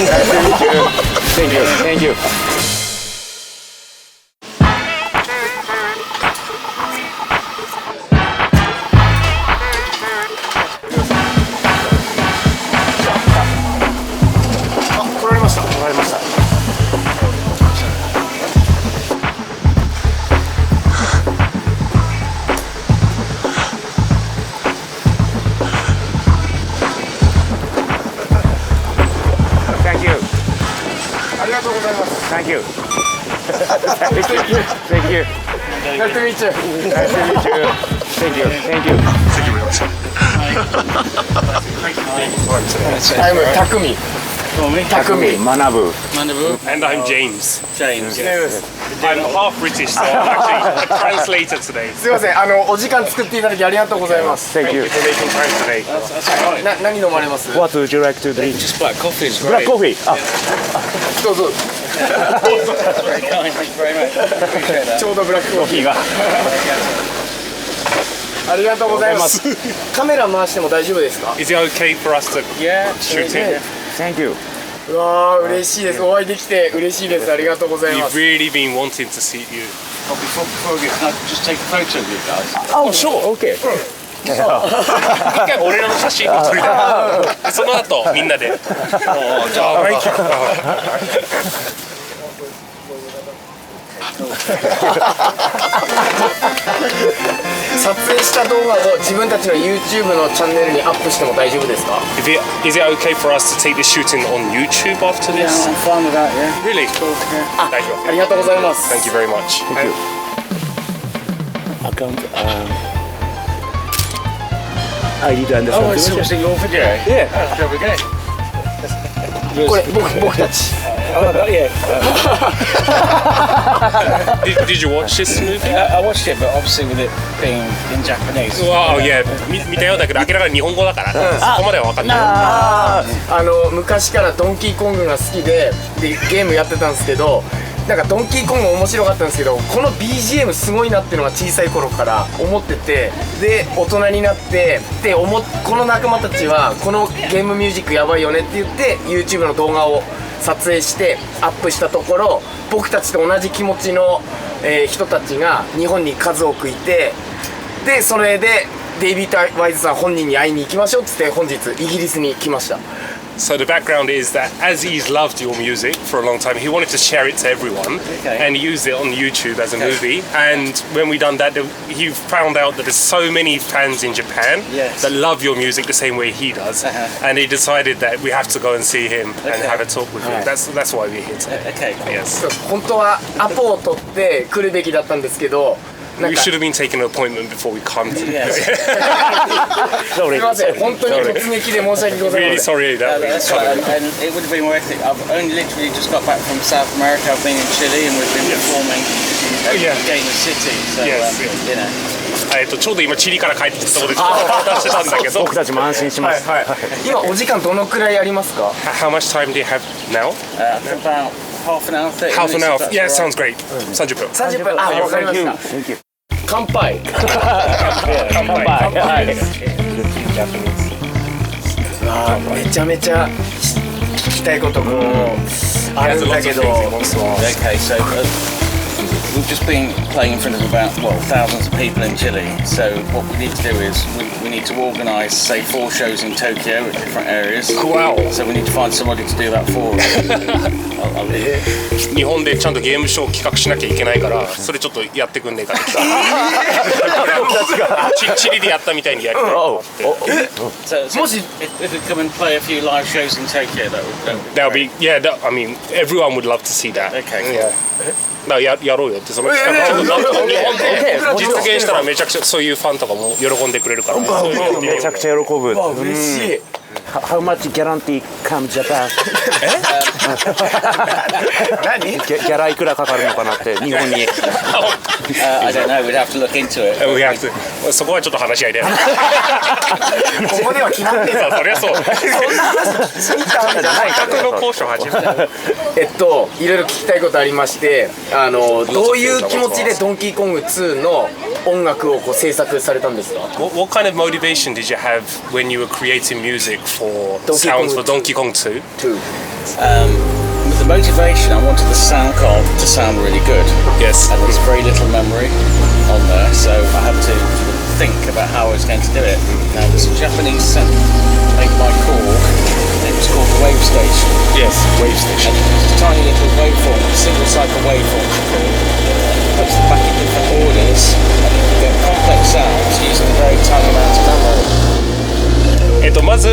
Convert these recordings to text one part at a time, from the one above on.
Thank you. Thank you. 来られました。来られました。Thank you. ありがとうございます。Thank you. Thank you. Nice to meet you. Nice to meet you. Thank you. Thank you. Thank you very much. I'm たくみ。たくみ。学ぶ。 And I'm James. James. I'm half British, so I'm actually a translator today. すいません、お時間作っていただきありがとうございます。 Thank you. For making time today. 何飲まれます？ What would you like to drink? Just black coffee is Black great. coffee. あ、どうぞ。 Very kind, thank you very much. Appreciate that. ちょうどブラックコーヒーが。ありがとうございます。カメラ回しても大丈夫ですか？ Is it okay for us to Yeah, shoot it? Thank you. うわー、嬉しいです。お会いできて嬉しいです。ありがとうございま We've す。 really been wanting to see you. Well, before we can I just take a photo of you guys? Oh, sure. Okay. 一回俺らの写真を撮りたい。その後みんなで。じゃあマイク。撮影した動画を自分たちの YouTube のチャンネルにアップしても大丈夫ですか？ Is it okay for us to take this shooting on YouTube after Yeah, this? I'm fine with that, yeah. Really? Yeah. 大丈夫。ありがとうございます。 Thank you very much. Account. I need to understand. Oh, it's obviously your video. Yeah. There we go. これ僕たち。 Oh, yeah. Did you watch this movie? I watched it, but obviously with it being in Japanese. Wow, yeah. 見たようだけど明らかに日本語だからそこまでは分かんない。昔からドンキーコングが好きでゲームやってたんですけど、なんかドンキーコング面白かったんですけど、この BGM すごいなっていうのが小さい頃から思ってて、で大人になってでこの仲間たちはこのゲームミュージックやばいよねって言って YouTube の動画を撮影してアップしたところ、僕たちと同じ気持ちの、人たちが日本に数多くいて、でそれでデイビッド・ワイズさん本人に会いに行きましょうっつって本日イギリスに来ました。 So the background is that as he's loved your music for a long time, he wanted to share it to everyone, and he used it on YouTube as a movie. And when we done that, he found out that there's so many fans in Japan that love your music the same way he does, and he decided that we have to go and see him and have a talk with him. That's why we're here today. Okay. Yes. 本当はアポを取って来るべきだったんですけど、We should have been taking an appointment before we come to Yes. すいません、本当に突撃で申し訳ございま Really せん。 sorry that we That's right, and it would have been worth it. I've only literally just got back from South America. I've been in Chile and we've been performing in Gamer City. So, Yes. you know. ちょうど今チリから帰ってきたところで話してたんだけど。僕たちも安心します。今お時間どのくらいありますか？ How much time do you have now? About half an hour, 30 Half an minutes, hour. if that's Yeah, all right. sounds great. 30分。 30分。あ、わかりました。 Thank you. 乾杯。乾杯。はい。めちゃめちゃ聞きたいこともあるんだけど。 Okay, so we've just been playing in front of about, thousands of people in Chile. So what we need to do is we need to organise, say, 4 shows in Tokyo at different areas. Wow. So we need to find somebody to do that for us. 日本でちゃんとゲームショー企画しなきゃいけないからそれちょっとやってくんねえかってチリでやったみたいにやりたい So if we come and play a few live shows in Tokyo, That would be, yeah, I mean, everyone would love to see that. Okay, cool. Yeah. だからやろうよってその企画ちょっと日本で実現したらめちゃくちゃそういうファンとかも喜んでくれるからめちゃくちゃ喜ぶ。嬉しい。 How much guarantee come Japan? 何？ギャラいくらかかるのかなって日本に。I don't know. We'd have to look into it. We have to そこはちょっと話し合いでここでは決まってた。そりゃそうそんな話しに来たわけじゃないから。企画の交渉始めたいろいろ聞きたいことありまして、どういう気持ちでドンキーコング2の音楽をこう制作されたんですか？ What kind of motivation did you have when you were creating music for sounds for Donkey Kong 2? With the motivation, I wanted the sound card to sound really good. Yes. And there's very little memory on there, so I had to think about how I was going to do it. Now, there's a Japanese synth made by Korg. It was called Wave Station. Yes, Wave Station. And it's a tiny little waveform, single cycle waveform. It puts them back in different orders, and you can get complex sounds using a very tiny amount of memory. まず、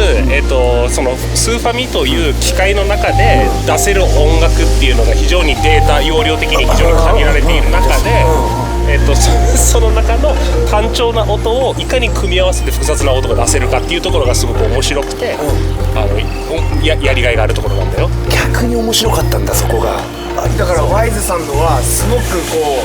そのスーファミという機械の中で出せる音楽っていうのが非常にデータ容量的に非常に限られている中で、その中の単調な音をいかに組み合わせて複雑な音が出せるかっていうところがすごく面白くて、やりがいがあるところなんだよ。逆に面白かったんだ、そこが。だからワイズさんのはすごくこう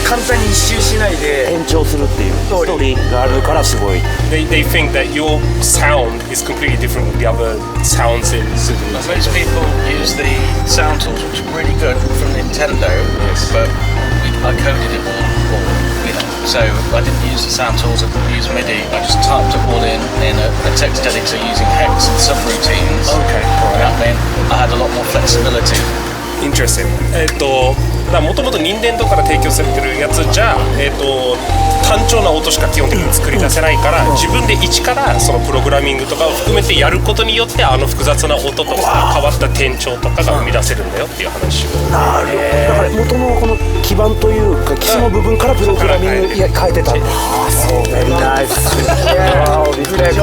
簡単に一周しないで延長するっていうストーリーがあるからすごい。They think that your sound is completely different from the other sounds in Super Nintendo. Most people use the sound tools, which are really good from Nintendo, but I coded it all, so I didn't use the sound tools, I didn't use MIDI, I just typed it all in a text editor using hex and subroutines. Okay. That meant I had a lot more flexibility. Interesting. もともと任天堂から提供されてるやつじゃ、単調な音しか基本的に作り出せないから、自分で一からそのプログラミングとかを含めてやることによって複雑な音とか変わった転調とかが生み出せるんだよっていう話を。なるほど。だから元のこの基盤というか基礎の部分からプログラミング変えてた。ああ、そう。Very nice. Good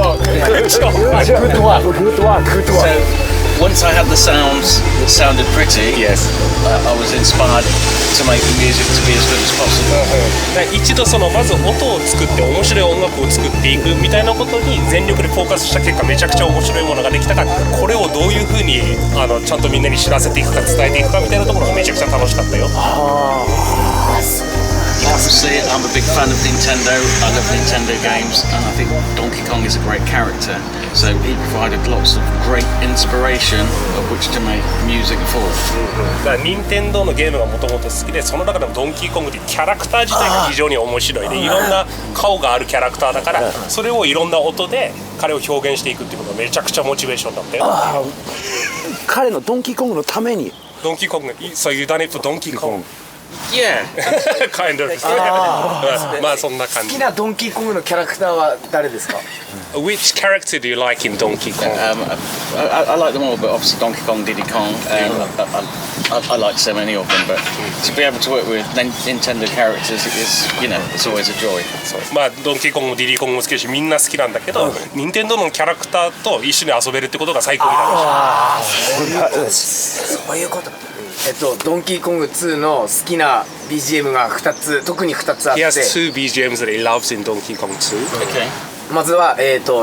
work. Good work. So once I had the sounds that sounded pretty, Yes. I was inspired to make the music to be as good as possible. 一度まず音を作って面白い音楽を作っていくみたいなことに全力でフォーカスした結果、めちゃくちゃ面白いものができたから、これをどういうふうにちゃんとみんなに知らせていくか伝えていくかみたいなところがめちゃくちゃ楽しかったよ。Obviously, I'm a big fan of Nintendo. I love Nintendo games, and I think Donkey Kong is a great character. So he provided lots of great inspiration of which to make music for. だから任天堂のゲームがもともと好きで、その中でもドンキーコングっていうキャラクター自体が非常に面白いで、いろんな顔があるキャラクターだから、それをいろんな音で彼を表現していくっていうことがめちゃくちゃモチベーションだったよ。彼のドンキーコングのために。ドンキーコング、So you done it for Donkey Kong? Yeah. Kind of. まあそんな感じ。好きなドンキーコングのキャラクターは誰ですか？ Which character do you like in Donkey Kong? I like them all, but obviously Donkey Kong, Diddy Kong. I like so many of them, but to be able to work with Nintendo characters is, it's always a joy. まあドンキーコングもディリーコングも好きだし、みんな好きなんだけど、任天堂のキャラクターと一緒に遊べるってことが最高に楽しい。そういうこと。ドンキーコング2の好きな BGM が特に2つあって。He has two BGMs that he loves in Donkey Kong 2. Okay. まずは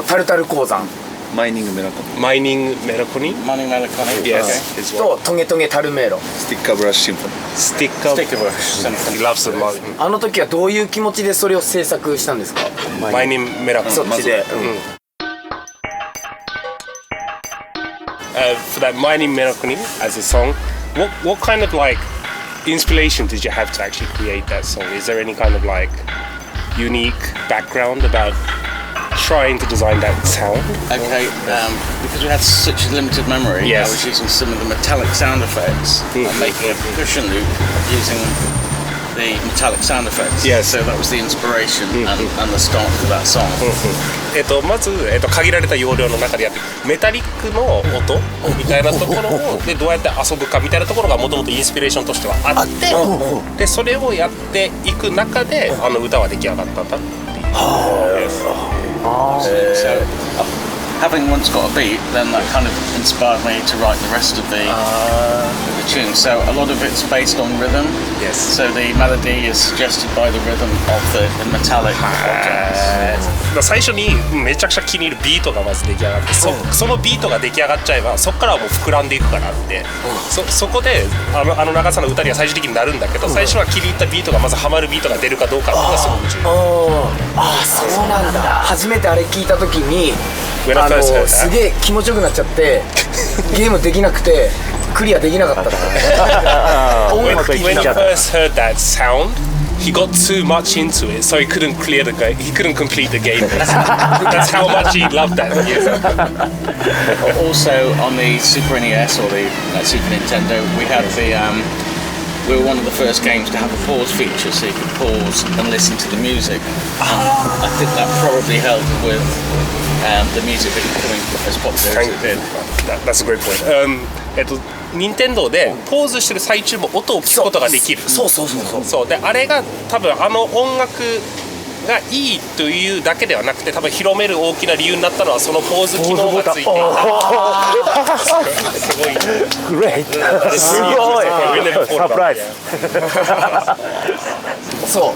タルタル鉱山。マイニングメラコニ Mining Melacony? Mining Melacony. Yes. His とトゲトゲタルメーロ。スティッカーブラッシュシンフォニー Sticker Brush. He loves the mining. あの時はどういう気持ちでそれを制作したんですか？ Mining Melacony. そっちで。For that Mining Melacony as a song, what kind of like inspiration did you have to actually create that song? Is there any kind of like unique background about trying to design that sound? Okay, because we had such a limited memory, Yes. I was using some of the metallic sound effects and making a percussion loop using the metallic sound effects. Yes. So that was the inspiration and the start for that song. まず、限られた容量の中でやってメタリックの音みたいなところをでどうやって遊ぶかみたいなところがもともとインスピレーションとしてはあってでそれをやっていく中で歌は出来上がったんだっていう。So having once got a beat, then that kind of inspired me to write the rest of the tune. So a lot of it's based on rhythm. Yes. So the melody is suggested by the rhythm of the metallic objects. 最初にめちゃくちゃ気に入るビートがまず出来上がってそのビートが出来上がっちゃえばそこからはもう膨らんでいくからってそこであの長さの歌には最終的になるんだけど最初は気に入ったビートがまずハマるビートが出るかどうかっていうのがすごく重要。ああそうなんだ。初めてあれ聞いた時にすげえ気持ちよくなっちゃってゲームできなくてクリアできなかったからね。When you first heard that sound, he got too much into it, so he couldn't complete the game. That's how much he loved that music. Also, on the Super NES or the Super Nintendo, we had we were one of the first games to have a pause feature, so you could pause and listen to the music. I think that probably helped with the music becoming as popular as it did. That's a great point. 任天堂でポーズしてる最中も音を聞くことができる。そうで、あれが多分音楽がいいというだけではなくて、多分広める大きな理由になったのはそのポーズ機能がついている。すごい。Great。すごい。サプライズ。そう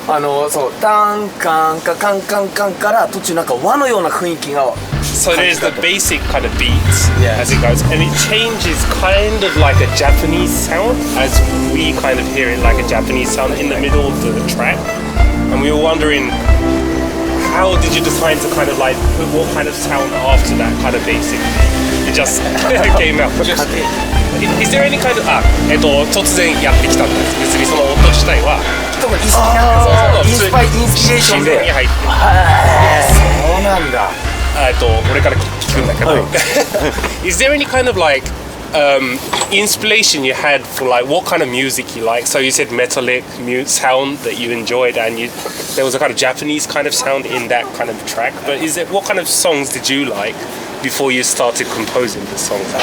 タンカンカカンカンカンから途中なんか和のような雰囲気が。So there's the basic kind of beats as it goes, and it changes kind of like a Japanese sound, as we kind of hear it like a Japanese sound in the middle of the track. And we were wondering, how did you decide to kind of like put what kind of sound after that kind of basic? It just came out. Is there any kind of 突然やってきたんです。別にその音自体はインスピレーションで入ってる。そうなんだ。俺から聞くんだけど、Is there any kind of like inspiration you had for like what kind of music you like? So you said metallic sound that you enjoyed, and there was a kind of Japanese kind of sound in that kind of track. But what kind of songs did you like before you started composing the songs? I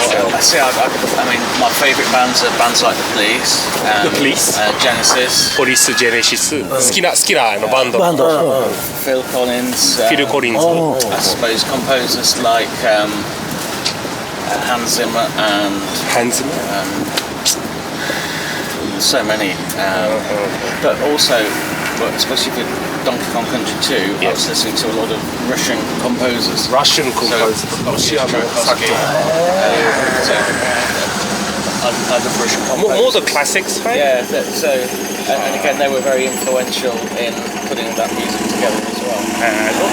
mean, my favourite bands are bands like The Police, The Police, Genesis, Police, Genesis. 好きなバンド。Phil Collins. Phil Collins. I suppose composers like Hans Zimmer and so many. But also, especially with Donkey Kong Country 2, I was listening to a lot of Russian composers. I love Russian composers. More the classics, right? Yeah, and again, they were very influential in putting that music together as well.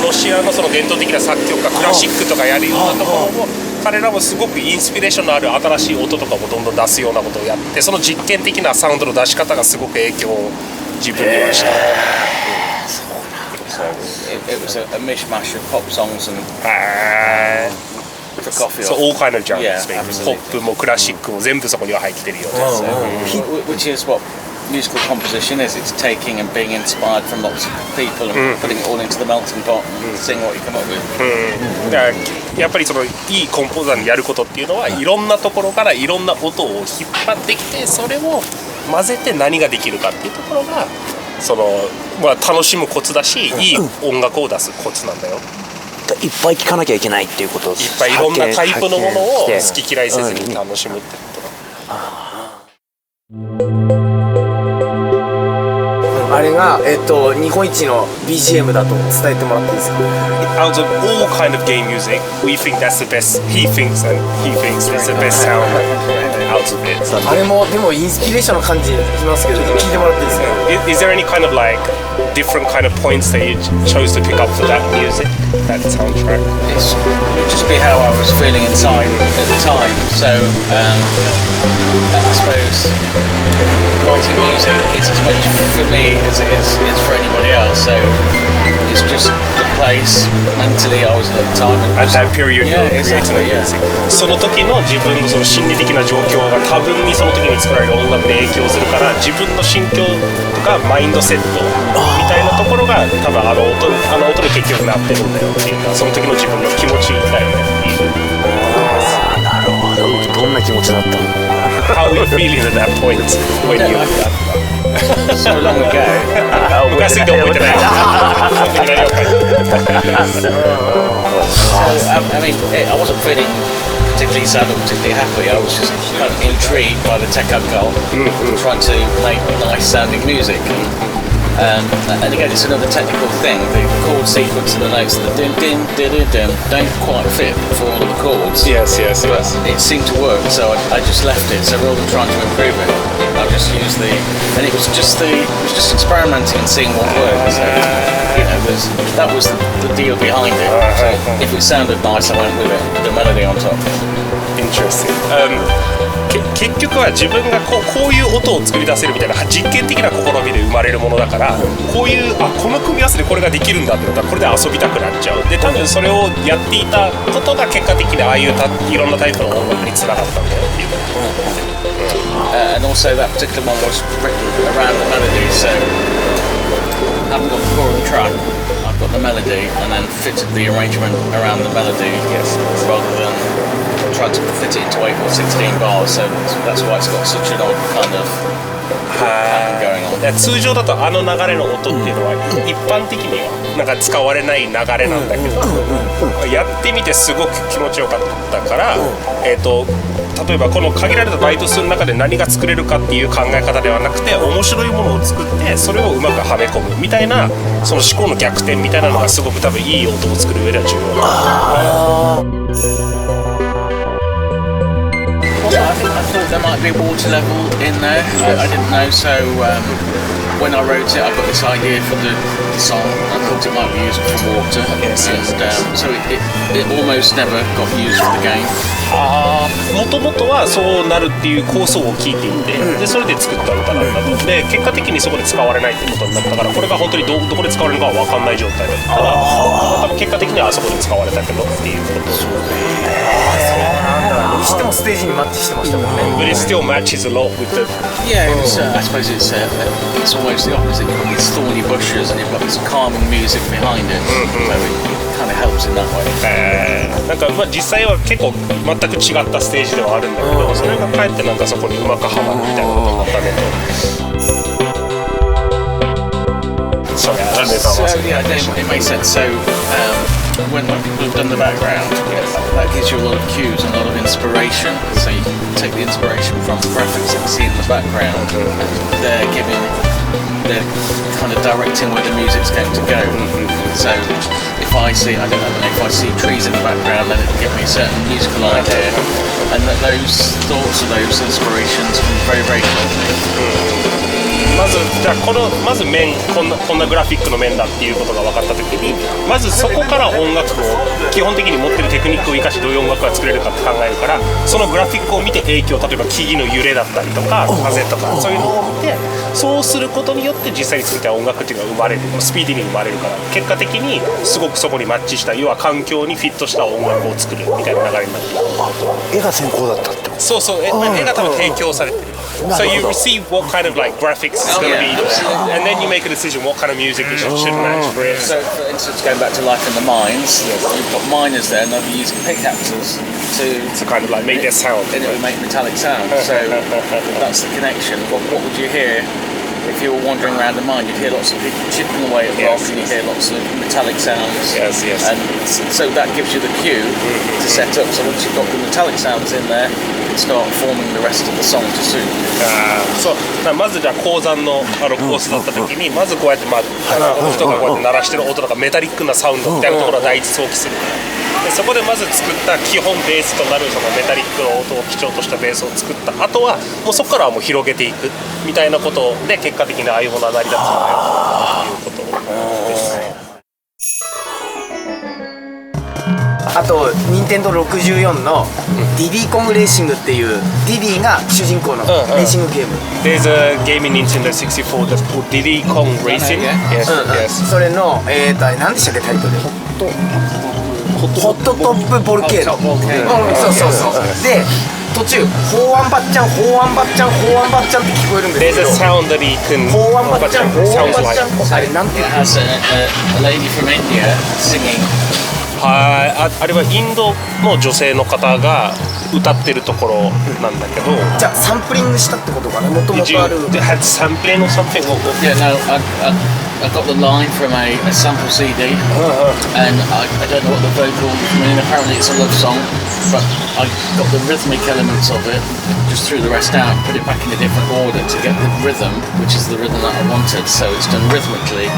ロシアのその伝統的な作曲家、クラシックとかやるようなところも、彼らもすごくインスピレーションのある新しい音とかもどんどん出すようなことをやって、その実験的なサウンドの出し方がすごく影響を自分にはした。It was a mishmash of pop songs and So all kind of genres, Yeah,ポップもクラシックも全部そこには入ってるよね。which is what musical composition is. It's taking and being inspired from lots of people and putting it all into the melting pot and seeing what you come up with. だからやっぱりそのいいコンポーザーにやることっていうのは、いろんなところからいろんな音を引っ張ってきて、それを混ぜて何ができるかっていうところがその、楽しむコツだし、いい音楽を出すコツなんだよ。いっぱい聴かなきゃいけないっていうことを、いっぱいいろんなタイプのものを好き嫌いせずに楽しむってことだ。あれが日本一の BGM だと伝えてもらっていいですか。 Out of all kind of game music, we think that's the best. He thinks it's the best sound out of it. あれもでもインスピレーションの感じしますけど、聞いてもらっていいですか。 Is there any kind of like different kind of points that you chose to pick up for that music, that soundtrack? It would just be how I was feeling inside at the time. So I suppose writing music is as much for me as it is for anybody else. So it's just the place mentally I was at the time. At that period, yeah, exactly, yeah. その時の自分のその心理的な状況が多分にその時に作られる音楽で影響するから、自分の心境とかマインドセットみたいなところが多分音に結局なってるんだよっていうか、その時の自分の気持ちだよねっていう。なるほど。どんな気持ちだったの？ How are you feeling at that point when you so long ago. 昔すぎて覚えてない。I mean, I wasn't feeling particularly sad or particularly happy. I was just kind of intrigued by the tech goal, trying to make nice sounding music. And again, it's another technical thing. The chord sequence and the notes, the dim dim dim dim dim, don't quite fit for all of the chords. Yes. But it seemed to work, so I just left it. So rather than trying to improve it, I just used and it was just experimenting and seeing what worked. So, that was the deal behind it. So if it sounded nice, I went with it, with the melody on top. Interesting. 結局は自分がこういう音を作り出せるみたいな実験的な試みで生まれるものだから、こういうこの組み合わせでこれができるんだってなったらこれで遊びたくなっちゃう。で多分それをやっていたことが結果的にああいういろんなタイプの音楽につながったんだよっていう。And also that particular one was written around the melody, so I haven't got the chord and track, I've got the melody and then fitted the arrangement around the melody, rather than tried to fit it into 8 or 16 bars, so that's why it's got such an odd kind of pattern going on. 通常だとあの流れの音っていうのは一般的にはなんか使われない流れなんだけど、やってみてすごく気持ちよかったから、例えばこの限られたバイト数の中で何が作れるかっていう考え方ではなくて、面白いものを作ってそれをうまくはめ込むみたいな、その思考の逆転みたいなのがすごく多分いい音を作る上では重要なんだ。Yeah, I thought there might be a water level in there. I didn't know, so when I wrote it, I got this idea for the song. I thought it might be used for water, and so it almost never got used for the game. もともとはそうなるっていう構想を聞いていて、でそれで作った歌なんだと。で結果的にそこで使われないってことになったから、これが本当にどこで使われるかは分かんない状態だったら、多分結果的にはあそこで使われたけどっていうこと。そうなんだ。にしてもステージにマッチしてましたもんね。But it still matches a lot with the. Yeah, I suppose it's almost the opposite. You've got these thorny bushes and you've got this calming music behind it, so it kind of helps in that way. なんか実際は結構全く違ったステージではあるんだけど、それがかえってなんかそこにうまくはまるみたいなことになったねと。So yeah, it makes sense. So when we've done the background, that gives you a lot of cues and a lot of inspiration. So you can take the inspiration from the graphics that you see in the background. They're kind of directing where the music's going to go. So if I see, I don't know, if I see trees in the background, then it'll give me a certain musical idea, and that those thoughts or those inspirations come very, very quickly. じゃあまず面こんなグラフィックの面だっていうことが分かった時に、まずそこから音楽を基本的に持ってるテクニックを生かしどういう音楽が作れるかって考えるから、そのグラフィックを見て例えば木々の揺れだったりとか風とかそういうのを見て、そうすることによって実際に作った音楽っていうのが生まれる、スピーディーに生まれるから、結果的にすごくそこにマッチした、要は環境にフィットした音楽を作るみたいな流れになっている。絵が先行だったってこと。そうそう、絵が多分提供されてる。So you receive what kind of like graphics is going to be, and then you make a decision what kind of music should match for it. So, for instance, going back to Life in the Mines, you've got miners there, and they'll be using pickaxes to kind of like make their sound. And it will make metallic sound. So that's the connection. What would you hear if you were wandering around the mine? You'd hear lots of people chipping away at rock, and you hear lots of metallic sounds. Yes. And so that gives you the cue to set up. So once you've got the metallic sounds in there, start forming the rest of the song to suit. そうまずじゃあ鉱山のコースだった時に、まずこうやって人がこうやって鳴らしてる音とかメタリックなサウンドみたいなところは第一想起するから、でそこでまず作った基本ベースとなるそのメタリックの音を基調としたベースを作った後は、もうそこからはもう広げていくみたいなことで結果的にああいうものが成り立つんだよということです。あと任天堂64のディディコングレーシングっていうディディが主人公のレーシングゲーム。There's a game in Nintendo 64 that's called Diddy Kong Racing. Yes. それの何でしたっけタイトル？ホットトップボルケーノ。そう。で途中法案ばっちゃんって聞こえるんですけど。There's a sound that he can. 法案ばっちゃんあれなんていうの？ Has a lady from India singing. あれはインドの女性の方が歌ってるところなんだけど、じゃあサンプリングしたってことかな、もともとある。Had sampling or something? Yeah, no, I got the line from a sample CD, and I don't know what the vocal. I mean, apparently it's a love song, but I got the rhythmic elements of it, just threw the rest out, put it back in a different order to get the rhythm, which is the rhythm that I wanted. So it's done rhythmically.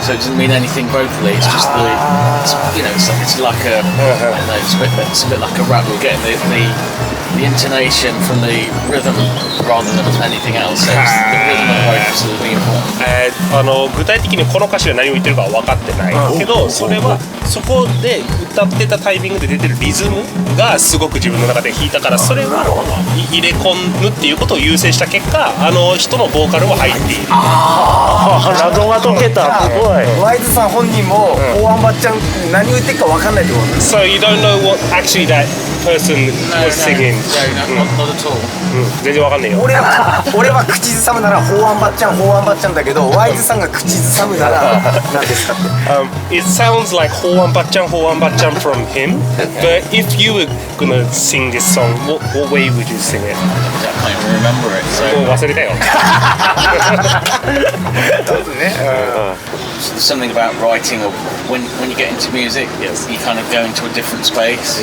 So it doesn't mean anything vocally. It's just it's like a, I don't know, it's a bit like a rap. We're getting the the intonation from the rhythm rather than anything else. So the rhythm and voice is really important. 具体的にこの歌詞が何を言ってるかは分かってないけど、それはそこで歌ってたタイミングで出てるリズムがすごく自分の中で弾いたから、それは入れ込むっていうことを優先した結果、人のボーカルは入っている。謎が解けた。すごい。ワイズさん本人も大安ばっちゃん何言ってるか分かんないってことです。 So you don't know what actually that person was singing. Not at all. 全然分かんないよ。俺は口ずさむなら法案ばっちゃんだけど、ワイズさんが口ずさむなら何ですかって。It sounds like 호완 바짱 from him. But if you were gonna sing this song, what way would you sing it? I can't even remember it. So もう忘れたよ。something about writing, or when you get into music, Yes. you kind of go into a different space.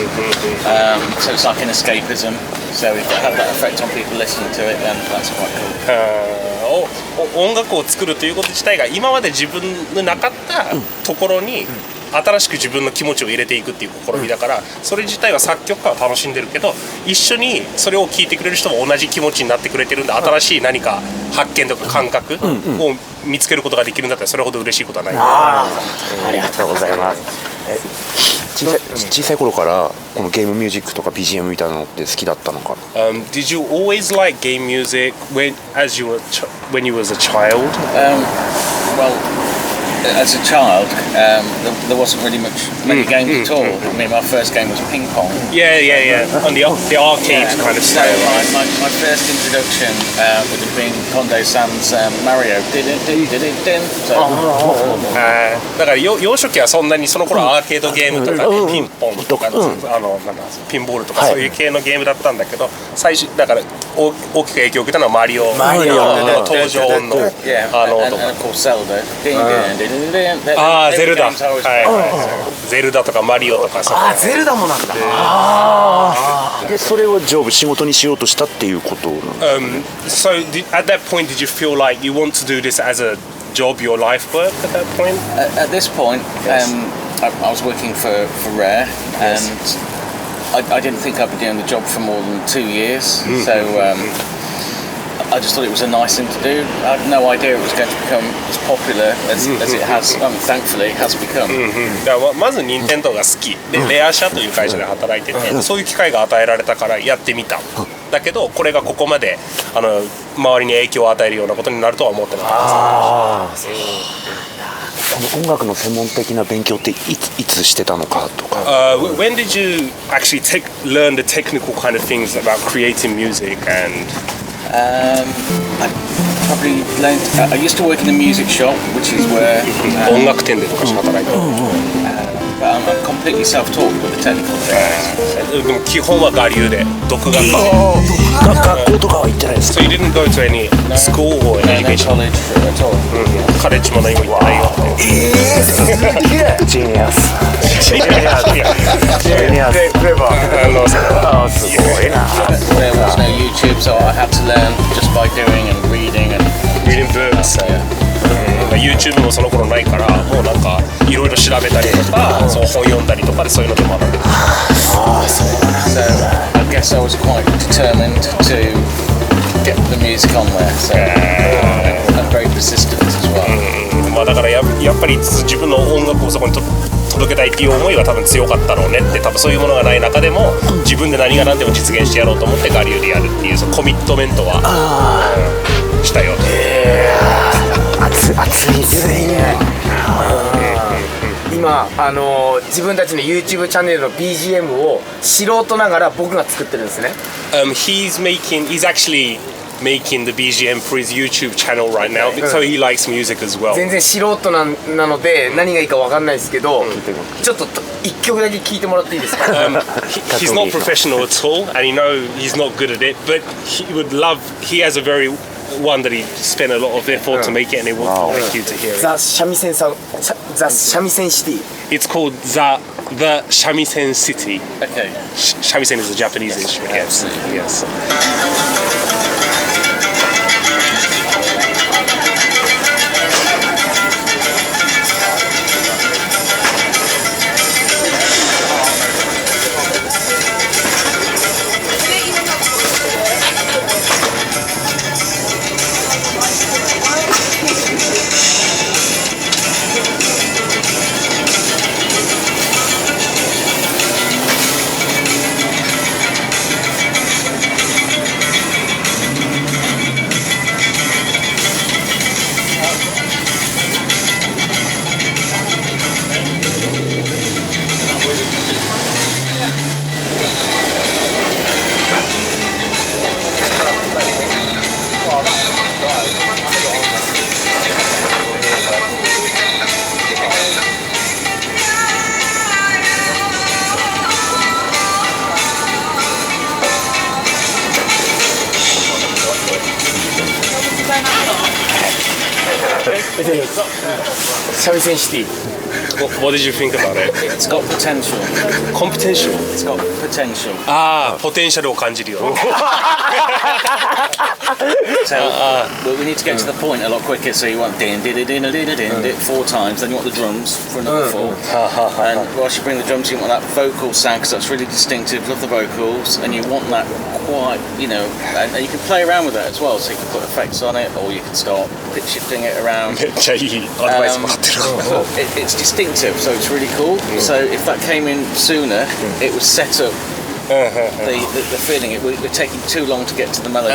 So it's like an escapism. So if it had that effect on people listening to it, then that's quite cool. 音楽を作るということ自体が今まで自分のなかったところに新しく自分の気持ちを入れていくっていう試みだから、それ自体は作曲家は楽しんでるけど、一緒にそれを聴いてくれる人も同じ気持ちになってくれてるんで、新しい何か発見とか感覚を見つけることができるんだったら、それほど嬉しいことはない。ありがとうございます。小さい頃からこのゲームミュージックとか BGM みたいなのって好きだったのか。Did you always like game music when you was a child? Well, as a child, there wasn't really many games at all. I mean, my first game was ping pong. Yeah. On the arcade kind of So style. my first introduction would have been Kondo-san's Mario. So, だから幼少期はそんなにその頃アーケードゲームとかね、ピンポンとか、なんだピンボールとかそういう系のゲームだったんだけど、最初だから大きく影響を受けたのはマリオの登場音のand of course Zelda. ゼルダ、ゼルダとかマリオとかさ。ゼルダもなんだ。でそれを仕事にしようとしたっていうことなんですか。So at that point, did you feel like you want to do this as a job, your life work at that point? At this point, I was working for Rare, and I didn't think I'd be doing the job for more than 2 years. So I just thought it was a nice thing to do. I had no idea it was going to become as popular as it has. Thankfully, it has become. だからまず任天堂が好きで、レア社という会社で働いてて、そういう機会が与えられたからやってみた。だけどこれがここまで周りに影響を与えるようなことになるとは思ってなかったです。この音楽の専門的な勉強っていつしてたのかとか。When did you actually learn the technical kind of things about creating music and? I probably learned. I used to work in a music shop, which is where 音楽店でとかし働いてる。But I'm completely self-taught with the technical things. でも基本は我流で独学。学校とかは行ってないですか。 So you didn't go to any school or No education? college at all. カレッジも何も行ってないよって。ジーニアス。いやクレバー。すごいな。 There was no YouTube, so I had to learn just by doing and reading and reading books. YouTube もその頃ないから、もうなんかいろいろ調べたりとか、そう本読んだりとかでそういうので学んで。So I guess I was quite determined to get the music on there. So I'm very persistent as well. まあだからやっぱり自分の音楽をそこに届けたいっていう思いは多分強かったろうねって、多分そういうものがない中でも自分で何が何でも実現してやろうと思って我流でやるっていうそのコミットメントはしたよ。熱いですね。今自分たちの YouTube チャンネルの BGM を素人ながら僕が作ってるんですね。He's actually making the BGM for his YouTube channel right now, so he likes music as well. 全然素人なので何がいいか分かんないですけど、ちょっと一曲だけ聴いてもらっていいですか。He's not professional at all, and he knows he's not good at it, but he has a very one that he spent a lot of effort to make it, and he would like you to hear it. ザ・三味線さん、ザ・三味線シティ。 It's called the Shamisen City. Okay. Shamisen is a Japanese instrument. Yes. 三味線シティ。 What did you think about it? It's got potential. Competition? It's got potential. ポテンシャルを感じるよ。So we need to get to the point a lot quicker. So you want din din din din din din din 4 times. Then you want the drums for another 4. And whilst you bring the drums, you want that vocal sound because that's really distinctive. Love the vocals, and you want that quite, you know, and you can play around with that as well. So you can put effects on it, or you can start pitch shifting it around. めっちゃいいアドバイスもらってる。It's distinctive, so it's really cool. So if that came in sooner, it would set up the feeling. It would taking too long to get to the melody.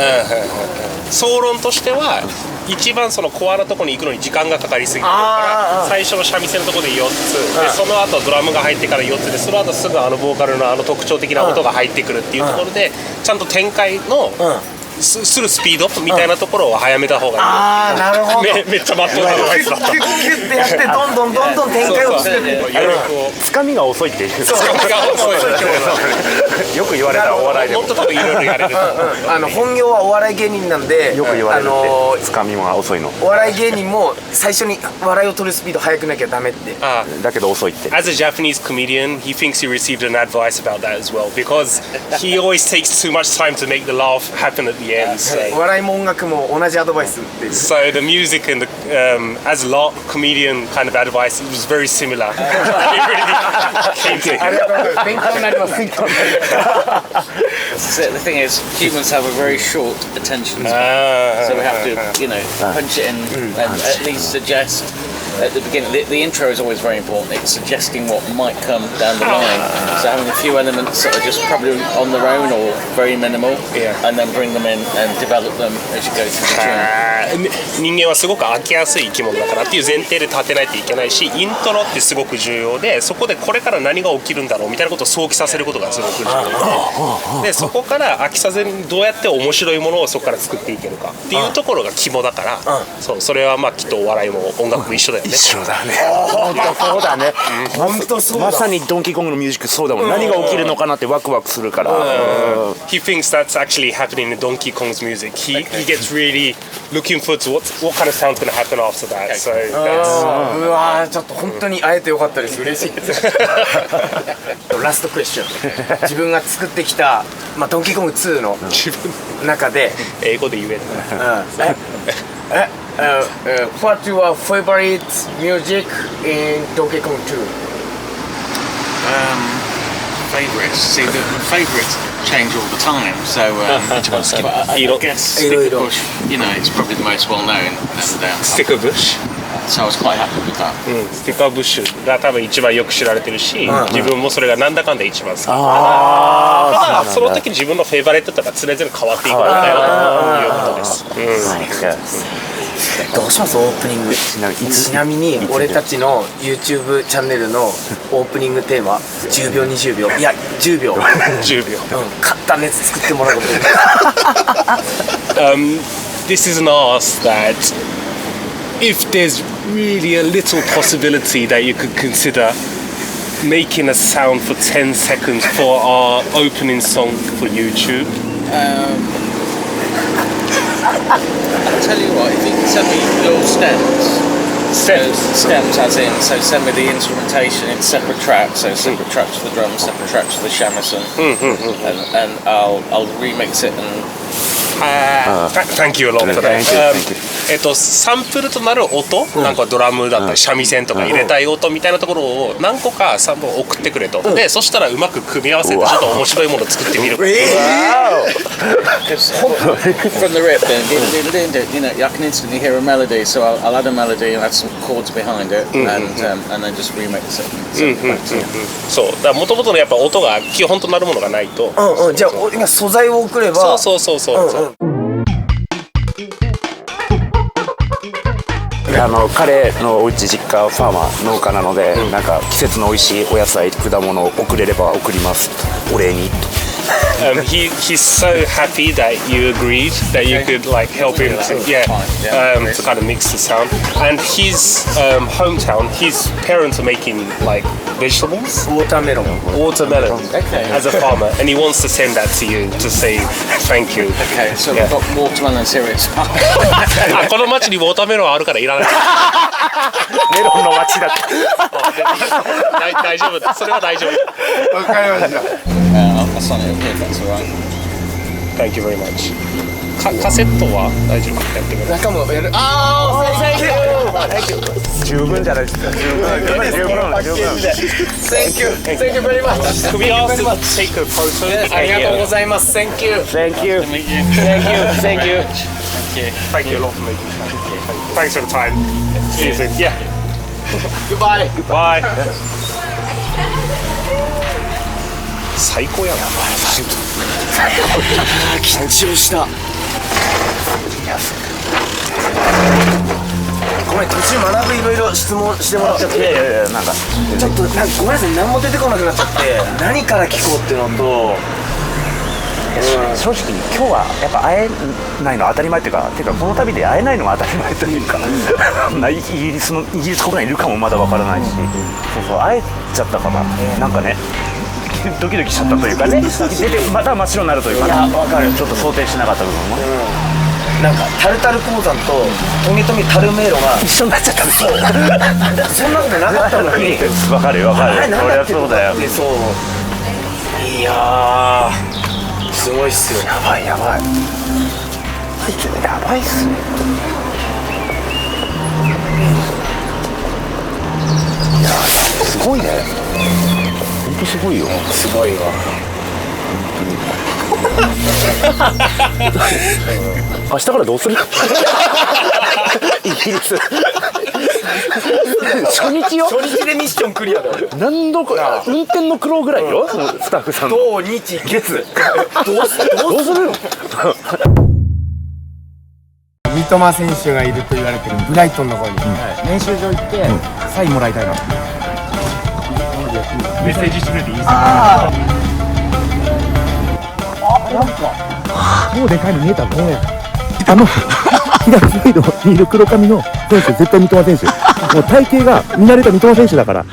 総論としては一番そのコアのところに行くのに時間がかかりすぎてるから最初の三味線のところで4つでその後ドラムが入ってから4つでその後すぐボーカルの特徴的な音が入ってくるっていうところでちゃんと展開のするスピードみたいなところを早めた方がいい。ああ、なるほど。めっちゃマットなアドバイスだった。キュッキュッてやってどんどん展開をしてる。つかみが遅いっていう。つかみが遅い。よく言われたお笑いでも。もっと多分いろいろやれる。本業はお笑い芸人なんで、よく言われるって。つかみが遅いの。お笑い芸人も最初に笑いを取るスピード速くなきゃダメって。だけど遅いって。As a Japanese comedian, he thinks he received an advice about that as well because he always takes too much time to make the laugh happen at the end. So. 笑いも音楽も同じアドバイスっていう。So the music and the as a lot comedian kind of advice it was very similar. It really came to him. ありがとうございます。勉強になります。So the thing is, humans have a very short attention span, so we have to, you know, punch it in and at least suggest. At the beginning, the intro is always very important. It's suggesting what might come down the line. So having a few elements that are just probably on their own or very minimal, and then bring them in and develop them as you go through the tune. 人間はすごく飽きやすい生き物だからっていう前提で立てないといけないしイントロってすごく重要でそこでこれから何が起きるんだろうみたいなことを想起させることがすごく重要でそこから飽きさせずにどうやって面白いものをそこから作っていけるかっていうところが肝だからそれはまあきっとお笑いも音楽も一緒だよね。一緒だね。本当そうだね。本当そうだ。まさにドンキーコングのミュージックそうだもん。何が起きるのかなってワクワクするから。He thinks that's actually happening in Donkey Kong's music. He gets really looking forward to what kind of sound's going to happen after that. So that's うわーちょっと本当に会えてよかったです。嬉しいです。ラストクエスチョン。自分が作ってきたまあドンキーコング2の中で英語で言える。What's your favorite music in Donkey Kong 2? Favourites. See, the favourites change all the time. So I guess Stick of Bush, you know, it's probably the most well known. Stick of Bush? So I was quite happy with that. Stick of Bush が多分一番よく知られてるし、自分もそれがなんだかんだ一番好き。その時に自分のフェイバリットとか常々変わっていくんだよということです。どうしますオープニングちなみに俺たちの YouTube チャンネルのオープニングテーマ10秒20秒いや10秒10秒簡単なやつ作ってもらうこと This is an ask that if there's really a little possibility that you could consider making a sound for 10 seconds for our opening song for YouTube. I'll tell you what, if you can send me your stems as in, so send me the instrumentation in separate tracks, so separate tracks for the drums, separate tracks for the shamisen, and I'll remix it and Thank you a lot for that. サンプルとなる音、なんかドラムだったり三味線とか入れたい音みたいなところを何個かサンプル送ってくれと。で、そしたらうまく組み合わせてちょっと面白いものを作ってみる。From the rip, you know, I can instantly hear a melody, so I'll add a melody and add some chords behind it, and then just remix it. そう、だから元々のやっぱ音が基本となるものがないと。じゃあ素材を送ればそう。彼のお家実家ファーマー農家なので、なんか季節の美味しいお野菜果物を送れれば送りますお礼にと he's so happy that you agreed that you could like help him to, to kind of mix the sound. And his hometown, his parents are making like vegetables, watermelon as a farmer, and he wants to send that to you to say thank you. Okay, so we've got watermelon cereals. この町にウォーターメロンあるからいらない。メロンの街だって。大丈夫だ。それは大丈夫。わかりました。I'll sign it up here if that's alright. Thank you very much. カセットは大丈夫？やってくれる。中もやる。十分じゃないですか。十分。Thank you very much. Could we ask to take a photo? ありがとうございます。Thank you. Thank you. Thank you. Thank you a lot for making time. Thanks for the time. See you soon. Yeah. Goodbye. Bye. 最高やな。緊張した。ごめん、途中学ぶいろいろ質問してもらっちゃって、なんかちょっとごめんなさい、何も出てこなくなっちゃって、何から聞こうっていうのと、正直今日はやっぱ会えないのは当たり前っていうかこの旅で会えないのが当たり前というかイギリス国内にいるかもまだわからないし、そう会えちゃったからなんかねドキドキしちゃったというかね、出てまた真っ白になるというか、ね、わかる。ちょっと想定しなかった部分もね、なんかタルタル鉱山とトゲトゲタル迷路が一緒になっちゃったんですよ。そんなことなかったのにわかるよわかる。あれなんだってそうだよ。そういやーすごいっすよ。やばいやばいっすね。いやすごいね。本当すごいよ。すごいわ。明日からどうする？イギリス。初日よ。初日でミッションクリアだよ。何度か運転の苦労ぐらいよ。スタッフさんの。土日月。どうするの？三笘選手がいると言われてるブライトンの方に練習場行ってサインもらいたいな。メッセージしてくれていいですか？なんかもうでかいの見えたごめん。左サイドにいる黒髪の選手絶対三笘選手。もう体型が見慣れた三笘選手だから。